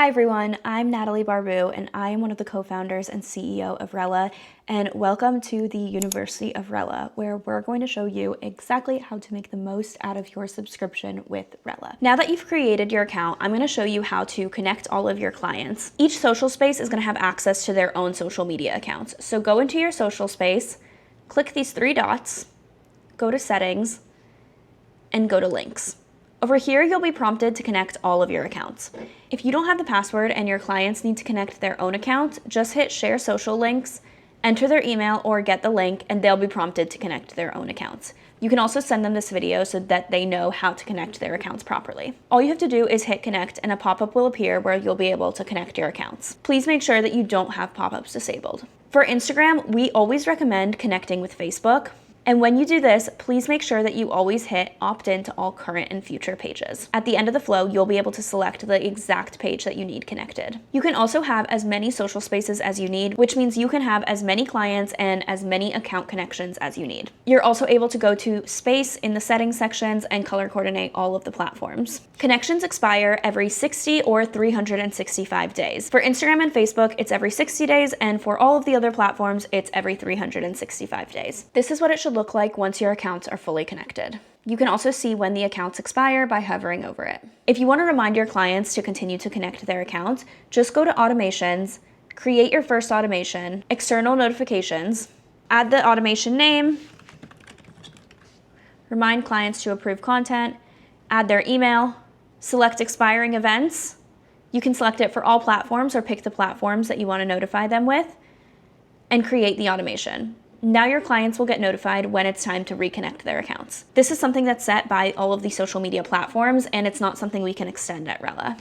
Hi everyone, I'm Natalie Barbu and I am one of the co-founders and CEO of Rella, and welcome to the University of Rella, where we're going to show you exactly how to make the most out of your subscription with Rella. Now that you've created your account, I'm going to show you how to connect all of your clients. Each social space is going to have access to their own social media accounts. So go into your social space, click these three dots, go to settings, and go to links. Over here, you'll be prompted to connect all of your accounts. If you don't have the password and your clients need to connect their own account, just hit share social links, enter their email or get the link, and they'll be prompted to connect their own accounts. You can also send them this video so that they know how to connect their accounts properly. All you have to do is hit connect and a pop-up will appear where you'll be able to connect your accounts. Please make sure that you don't have pop-ups disabled. For Instagram, we always recommend connecting with Facebook. And when you do this, please make sure that you always hit opt in to all current and future pages. At the end of the flow, you'll be able to select the exact page that you need connected. You can also have as many social spaces as you need, which means you can have as many clients and as many account connections as you need. You're also able to go to space in the settings sections and color coordinate all of the platforms. Connections expire every 60 or 365 days. For Instagram and Facebook, it's every 60 days, and for all of the other platforms, it's every 365 days. This is what it should look like once your accounts are fully connected. You can also see when the accounts expire by hovering over it. If you want to remind your clients to continue to connect their account, just go to automations, create your first automation, external notifications, add the automation name, remind clients to approve content, add their email, select expiring events. You can select it for all platforms or pick the platforms that you want to notify them with, and create the automation. Now your clients will get notified when it's time to reconnect their accounts. This is something that's set by all of the social media platforms, and it's not something we can extend at Rella.